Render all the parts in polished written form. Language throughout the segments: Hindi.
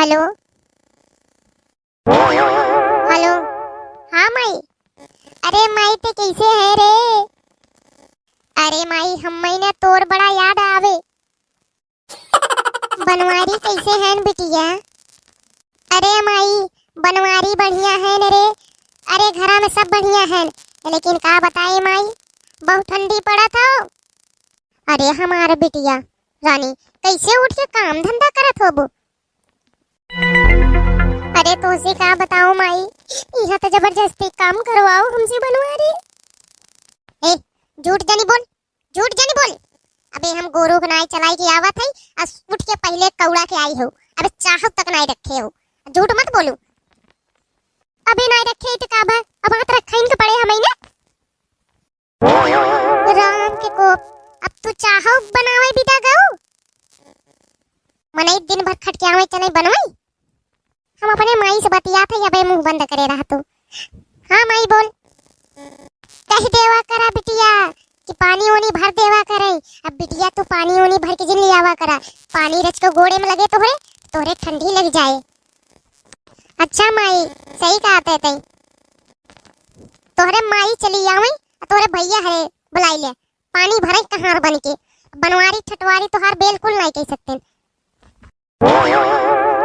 हेलो। हेलो। हाँ माई। अरे माई ते कैसे है रे? अरे माई हम ने तोर बड़ा याद आवे। बनवारी कैसे है बिटिया? अरे माई बनवारी बढ़िया है न रे। अरे घरा में सब बढ़िया है, लेकिन का बताए माई, बहुत ठंडी पड़ा था। अरे हमारे बिटिया रानी कैसे उठ के काम धंधा करत होबो? अरे तो से का बताओ माई, यहाँ तो जबरदस्ती काम करवाओ हमसे बनवारी। ए झूठ जानी बोल, झूठ जानी बोल। अबे हम गोरू बनाए चलाई की आवत है, आज उठ के पहले कौड़ा के आई हो। अबे चाहो तक नहीं रखे हो, झूठ मत बोलू। अबे नहीं रखे तो का बा, अब हाथ रखा इनके पड़े हमें ना। राम के कोप, अब तू चाहो बनावे बिदा गऊ मने दिन भर खट के आवे चने बनवाई। हम अपने माई से बतिया थे, अबे मुंह बंद करे रहा तू। हाँ माई बोल। कह देवा करा बिटिया कि पानी ओनी भर देवा करे। अब बिटिया तू पानी ओनी भर के जिन लियावा करा, पानी रच को गोड़े में लगे तोरे ठंडी लग जाए। अच्छा माई सही कहते थे, तोहरे माई चली आवे, तोरे भैया हरे बुलाई ले पानी भरे कहार बन के। बनवारी ठटवारी तोहार बिल्कुल नहीं कह सकते।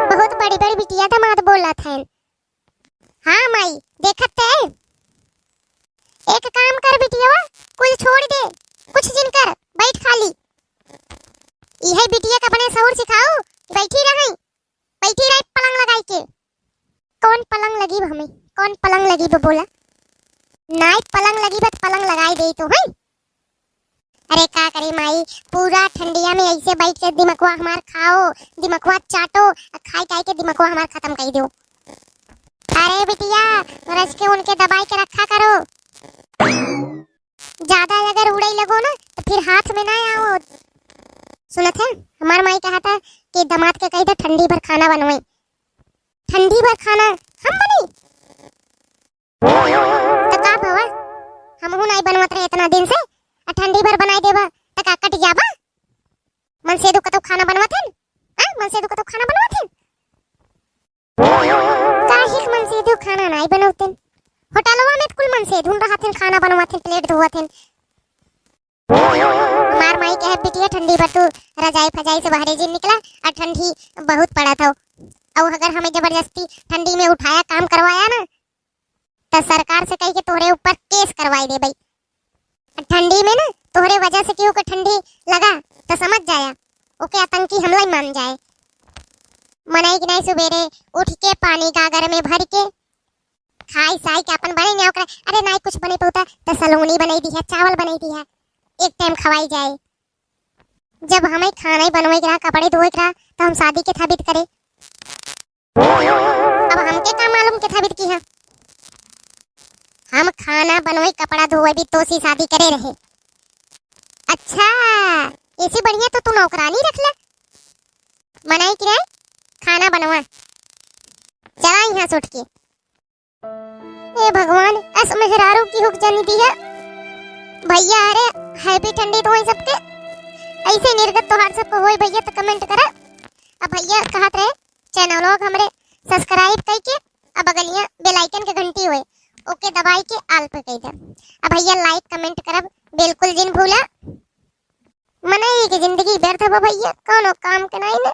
बहुत बड़ी बड़ी बिटिया दामाद बोला था। हाँ माई देखत है। एक काम कर बिटिया, कुल छोड़ दे, कुछ जिन कर बैठ खाली। यही बिटिया का बने सहूर सिखाओ, बैठी रही पलंग लगाई के। कौन पलंग लगी हमें, कौन पलंग लगी वो बोला? नाई पलंग लगी बस पलंग लगाई दे तो है। अरे का करे माई, पूरा ठंडिया में ऐसे बैठ के दिमकवा हमार खाओ, दिमकवा चाटो, खाई खाई के दिमकवा हमार खत्म कर दो। अरे बिटिया रच के उनके दबाई के रखा करो, ज्यादा अगर उड़ाई लगो ना तो फिर हाथ में ना आओ। सुनत है हमार माई कहा था कि दामाद के कही था ठंडी भर खाना बनवाई। ठंडी भर खाना हम बनी तो का भवा, हम नहीं बनवत रहे इतना दिन से। ठंडी भर बनाई देबा त का कट जाबा? मन से दुख तो खाना बनवत है। हां मन से दुख तो खाना बनवत है। काहे मन से दुख खाना नहीं बनवते? होटलवा में कुल मन से धुन रहा थे, खाना बनवत है, प्लेट धोवत है। मार माई कहे बिटिया ठंडी भर तू रजाई फजाई से बाहर जी निकला और ठंडी बहुत पड़ा था। और अगर हमें जबरदस्ती ठंडी में उठाया काम करवाया ना तो सरकार से कही के तोहरे ऊपर केस करवाई दे भाई। ठंडी में ना तोहरे वजह से क्यों के ठंडी लगा तो समझ जाया ओके आतंकी हमला ही मान जाए। मनाई कि नहीं सुबेरे उठ के पानी गागर में भर के खाई साई के अपन बने नहीं ओकरा। अरे नहीं कुछ बने पौता तो सलोनी बनाई दी है, चावल बनाई दी है, एक टाइम खवाई जाए। जब हमें खाना ही बनवाई रहा, कपड़े धोए रहा तो हम शादी के थाबित करे। अब हमके का मालूम के थाबित की है? हम खाना बनवाई कपड़ा धोए भी तो सी शादी करे रहे। अच्छा ऐसी बढ़िया तो तू नौकरानी रख ले। मनाई कि नहीं खाना बनवा, चला यहाँ से उठ के। ए भगवान ऐस मेहरारू की हुक जानी दी है भैया। अरे हैप्पी ठंडी तो सबके ऐसे निर्गत तो हर सबको होई भैया तो कमेंट करा। अब भैया कहत रहे चैनल लोग हमरे सब्सक्राइब करके अब बगलिया बेल आइकन के घंटी होए ओके दबाई के आल पे कह दे। अब भैया लाइक कमेंट करब बिल्कुल जिन भूला। मनाई की जिंदगी व्यर्थ हो भैया, कोनो काम के नहीं ना।